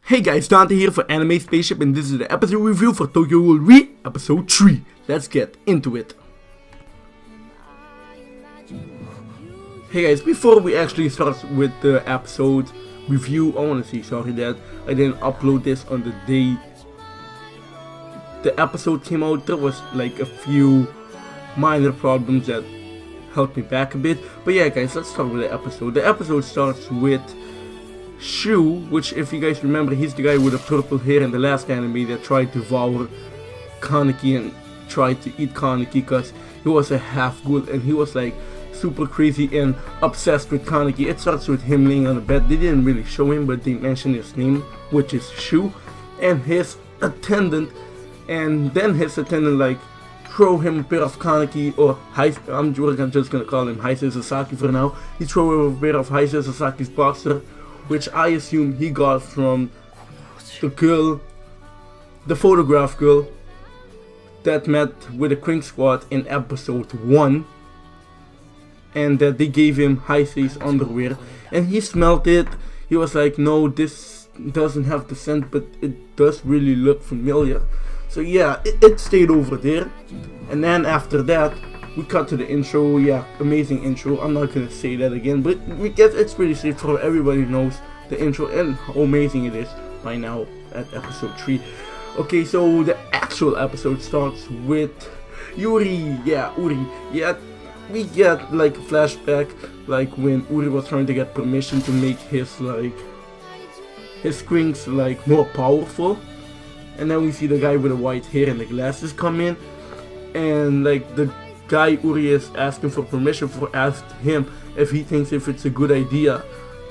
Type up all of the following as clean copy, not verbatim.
Hey guys, Dante here for Animespaceship, and this is the episode review for Tokyo Ghoul episode 3. Let's get into it. Hey guys, before we actually start with the episode review, I want to say sorry that I didn't upload this on the day the episode came out. There was like a few minor problems that held me back a bit. But yeah guys, let's start with the episode. The episode starts with GHOULRE, which if you guys remember, he's the guy with the purple hair in the last anime that tried to devour Kaneki and tried to eat Kaneki because he was a half ghoul and he was like super crazy and obsessed with Kaneki. It starts with him laying on the bed. They didn't really show him, but they mentioned his name, which is GHOULRE, and his attendant, and then his attendant like throw him a pair of Kaneki, or I'm just gonna call him Heise Sasaki for now. He threw him a pair of Heise Sasaki's boxer, which I assume he got from the girl, the photograph girl that met with the Queen Squad in episode 1, and that they gave him Heise's underwear, and he smelled it. He was like, no, this doesn't have the scent, but it does really look familiar. So yeah, it stayed over there, and then after that we cut to the intro. Yeah, amazing intro. I'm not gonna say that again, but we guess it's pretty straightforward. Everybody knows the intro and how amazing it is by now at episode 3. Okay, so the actual episode starts with Uri. Yeah, we get like a flashback, like when Uri was trying to get permission to make his strings like more powerful, and then we see the guy with the white hair and the glasses come in, and like the guy Uri is asking for permission for asked him if he thinks if it's a good idea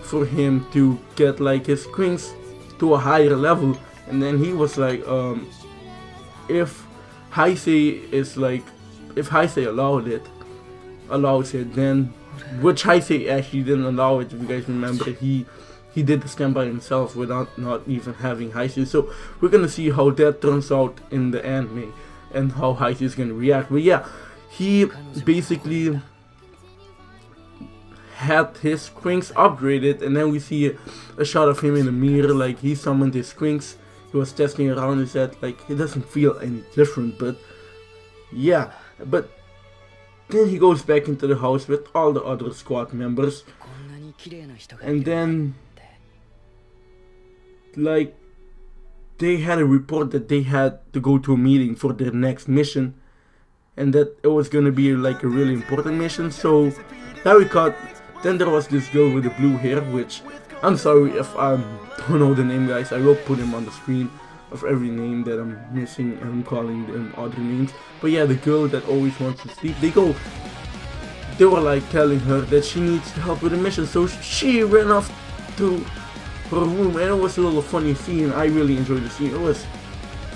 for him to get like his strings to a higher level, and then he was like, if Heise allows it, then, which Heise actually didn't allow it. If you guys remember, he did the scan by himself without not even having Heise. So we're gonna see how that turns out in the anime and how Heise is gonna react. But yeah, he basically had his strings upgraded, and then we see a shot of him in the mirror, like he summoned his strings. He was testing around. He said like it doesn't feel any different, but yeah. But then he goes back into the house with all the other squad members, and then like they had a report that they had to go to a meeting for their next mission, and that it was gonna be like a really important mission. So that we cut. Then there was this girl with the blue hair, which I'm sorry if I don't know the name, guys. I will put him on the screen of every name that I'm missing, and I'm calling them other names. But yeah, the girl that always wants to sleep. They were like telling her that she needs help with the mission, so she ran off to her room, and it was a little funny scene. I really enjoyed the scene. It was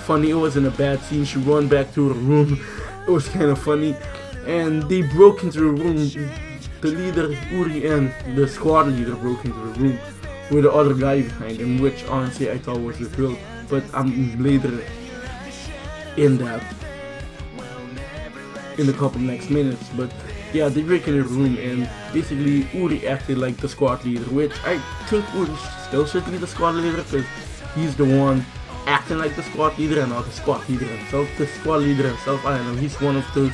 funny. It wasn't a bad scene. She ran back to her room. It was kind of funny, and they broke into the room. The leader, Uri, and the squad leader broke into the room with the other guy behind him, which honestly I thought was a girl, but I'm later in that in a couple next minutes. But yeah, they break in the room, and basically Uri acted like the squad leader, which I think Uri still should be the squad leader, because he's the one acting like the squad leader and not the squad leader himself. The squad leader himself, I don't know, he's one of those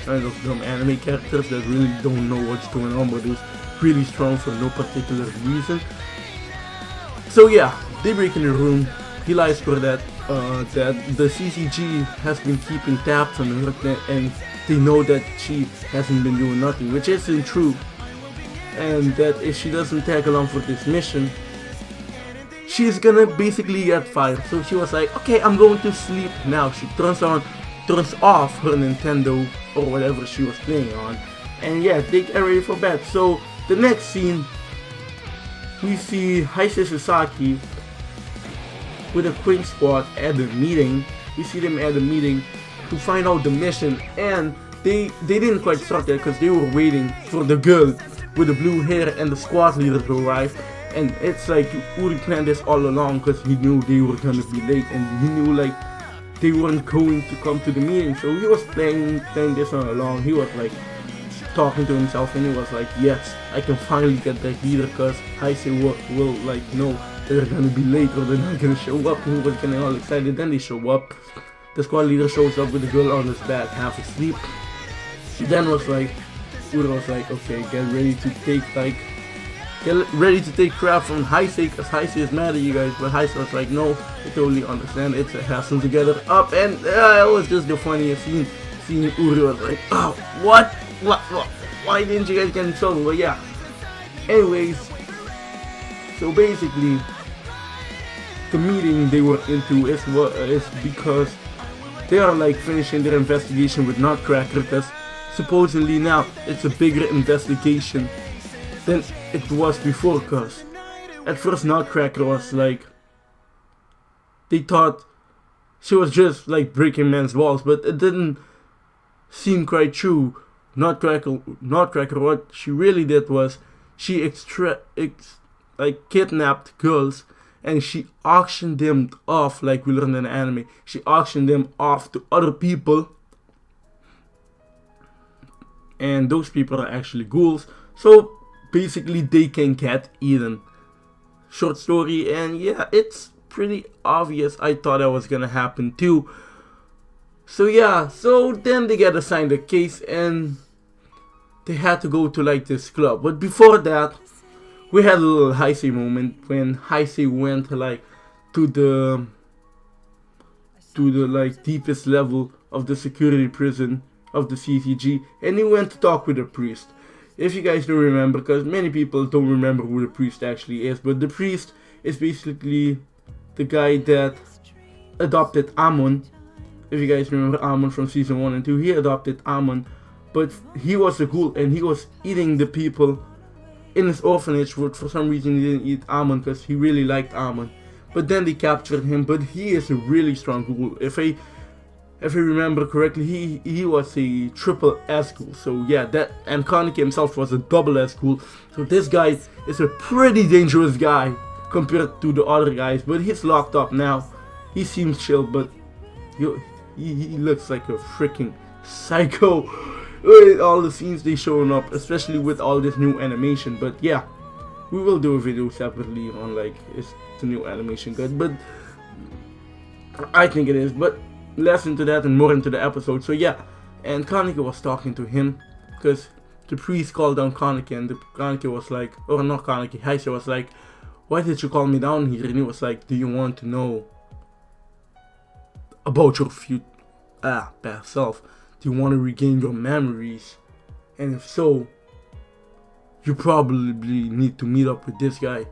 kind of dumb anime characters that really don't know what's going on, but is really strong for no particular reason. So yeah, they break in the room. He lies for that the CCG has been keeping tabs on her, and they know that she hasn't been doing nothing, which isn't true, and that if she doesn't tag along for this mission, she's gonna basically get fired. So she was like, okay, I'm going to sleep now. She turns off her Nintendo or whatever she was playing on, and yeah, they get ready for bed. So the next scene, we see Heise Sasaki with the Queen Squad at the meeting. We see them at the meeting to find out the mission, and they didn't quite start there because they were waiting for the girl with the blue hair and the squad leader to arrive. And it's like Uri planned this all along because he knew they were gonna be late, and he knew like they weren't going to come to the meeting, so he was playing this all along. He was like talking to himself, and he was like, yes, I can finally get that leader, because Heisei will like know they're gonna be late or they're not gonna show up. And he was getting all excited. Then they show up. The squad leader shows up with the girl on his back, half asleep. Then was like, GHOULRE was like, okay, get ready to take crap from Heisei, because Heisei is mad at you guys. But Heisei was like, no, I totally understand, it's a hassle to get it up. And it was just the funniest scene. Seeing GHOULRE was like, oh, what? Why didn't you guys get in trouble? But yeah, anyways, so basically the meeting they were into is because they are like finishing their investigation with Nutcracker, because supposedly now it's a bigger investigation than it was before. Because at first Nutcracker was like, they thought she was just like breaking men's walls, but it didn't seem quite true. Nutcracker, what she really did was she kidnapped girls and she auctioned them off, like we learned in the anime. She auctioned them off to other people, and those people are actually ghouls. So basically they can get eaten. Short story, and yeah, it's pretty obvious. I thought that was gonna happen too. So yeah, so then they get assigned a case and they had to go to like this club. But before that, we had a little Heisei moment when Heisei went like to the like deepest level of the security prison of the CCG, and he went to talk with the priest. If you guys don't remember, because many people don't remember who the priest actually is, but the priest is basically the guy that adopted Amon. If you guys remember Amon from season 1 and 2, he adopted Amon, but he was a ghoul and he was eating the people in his orphanage. But for some reason he didn't eat Amon because he really liked Amon. But then they captured him, but he is a really strong ghoul. If I remember correctly, he was a triple S ghoul. So yeah, that, and Kaneki himself was a double S ghoul. So this guy is a pretty dangerous guy compared to the other guys, but he's locked up now. He seems chill, but he looks like a freaking psycho with all the scenes they showing up, especially with all this new animation. But yeah, we will do a video separately on like, is the new animation good? But I think it is, but less into that and more into the episode. So yeah, and Kaneki was talking to him because the priest called down Kaneki, and the Kaneki was like, or not Kaneki, Heisei was like, why did you call me down here? And he was like, do you want to know about your past self? Do you want to regain your memories? And if so, you probably need to meet up with this guy.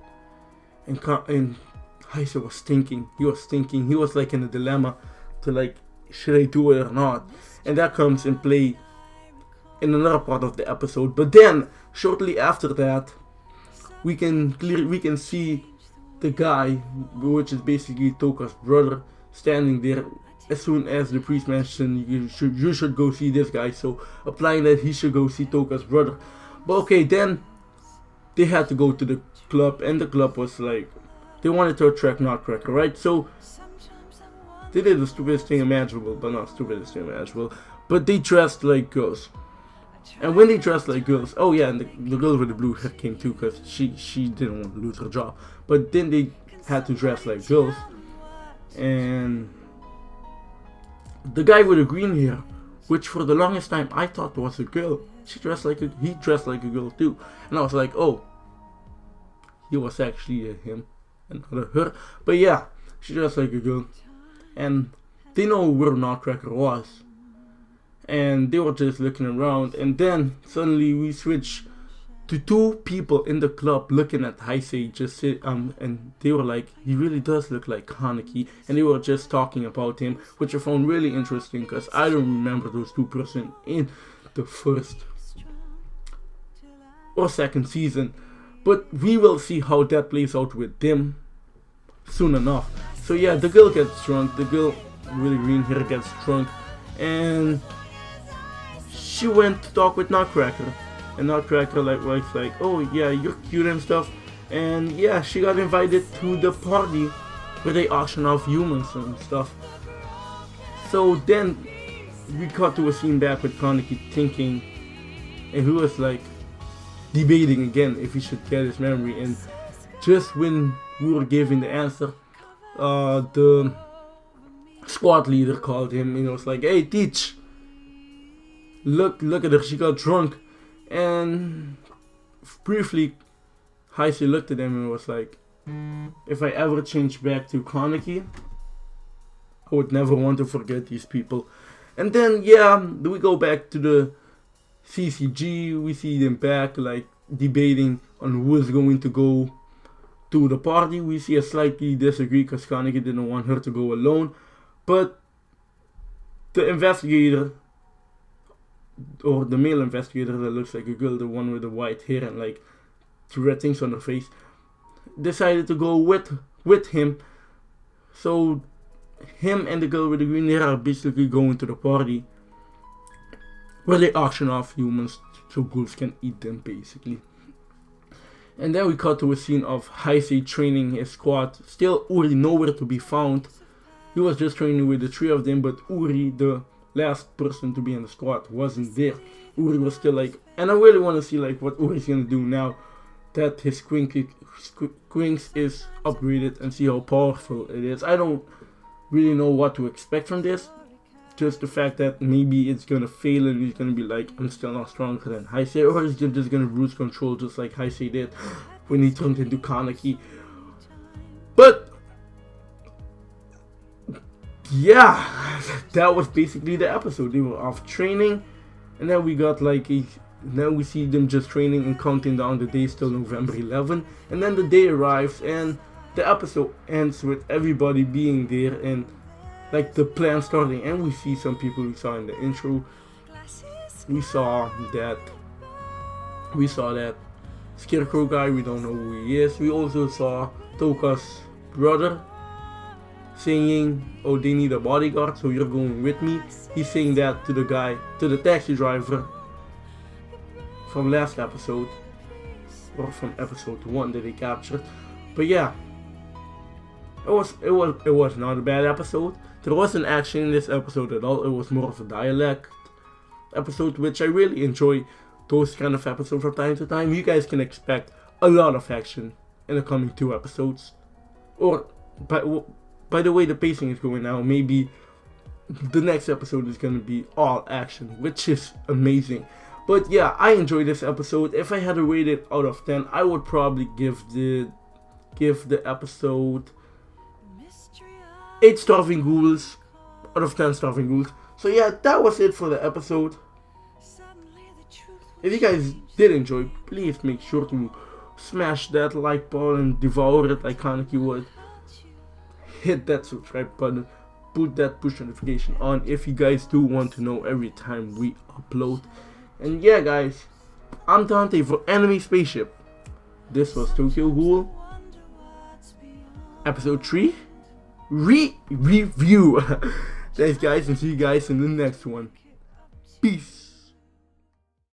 And Heisei was thinking. He was like in a dilemma to like, should I do it or not? And that comes in play in another part of the episode. But then shortly after that, we can see the guy, which is basically Toka's brother, standing there. As soon as the priest mentioned you should go see this guy, so applying that he should go see Toka's brother. But okay, then they had to go to the club, and the club was like, they wanted to attract Nutcracker, right? So they did the stupidest thing imaginable, but not stupidest thing imaginable, but they dressed like girls. And when they dressed like girls, oh yeah, and the girl with the blue hair came too, because she didn't want to lose her job. But then they had to dress like girls, and the guy with the green hair, which for the longest time I thought was a girl, he dressed like a girl too, and I was like, oh, he was actually him and not her. But yeah, she dressed like a girl, and they know where Nutcracker was, and they were just looking around, and then suddenly we switch to two people in the club looking at Heisei just and they were like, he really does look like Kaneki, and they were just talking about him, which I found really interesting because I don't remember those two person in the first or second season. But we will see how that plays out with them soon enough. So yeah, the girl gets drunk, the girl with the green hair gets drunk, and she went to talk with Nutcracker. And Nutcracker was like, oh yeah, you're cute and stuff. And yeah, she got invited to the party where they auction off humans and stuff. So then we cut to a scene back with Kaneki thinking and he was like debating again if he should get his memory. And just when we were giving the answer, the squad leader called him and was like, "Hey, Teach, look at her, she got drunk." And briefly, Heisei looked at him and was like, "If I ever change back to Kaneki, I would never want to forget these people." And then, yeah, we go back to the CCG. We see them back, like, debating on who is going to go to the party. We see a slightly disagree because Kaneki didn't want her to go alone. But the investigator, or the male investigator that looks like a girl, the one with the white hair and like red things on her face, decided to go with him. So him and the girl with the green hair are basically going to the party where they auction off humans so ghouls can eat them, basically. And then we cut to a scene of Heisei training his squad. Still Uri nowhere to be found. He was just training with the three of them, but Uri, the last person to be in the squad, wasn't there. Uri was still like, and I really want to see like what Uri's gonna do now that his Quinks is upgraded, and see how powerful it is. I don't really know what to expect from this. Just the fact that maybe it's gonna fail and he's gonna be like, I'm still not stronger than Heisei, or he's just gonna lose control just like Heisei did when he turned into Kaneki. But yeah, that was basically the episode. They were off training, and then we got like then we see them just training and counting down the days till November 11, and then the day arrives and the episode ends with everybody being there and like the plan starting. And we see some people we saw in the intro. We saw that Scarecrow guy, we don't know who he is. We also saw Toka's brother saying, "Oh, they need a bodyguard, so you're going with me." He's saying that to the taxi driver from last episode, or from episode 1 that they captured. But yeah, it was not a bad episode. There wasn't action in this episode at all. It was more of a dialect episode, which I really enjoy those kind of episodes from time to time. You guys can expect a lot of action in the coming 2 episodes. Or by the way the pacing is going now, maybe the next episode is gonna be all action, which is amazing. But yeah, I enjoyed this episode. If I had to rate it out of 10, I would probably give the episode 8 starving ghouls out of 10 starving ghouls. So yeah, that was it for the episode. If you guys did enjoy, please make sure to smash that like button and devour it like Kaneki would. Hit that subscribe button, put that push notification on if you guys do want to know every time we upload. And yeah guys, I'm Dante for Animespaceship. This was Tokyo Ghoul episode 3 review. Thanks guys, and see you guys in the next one. Peace.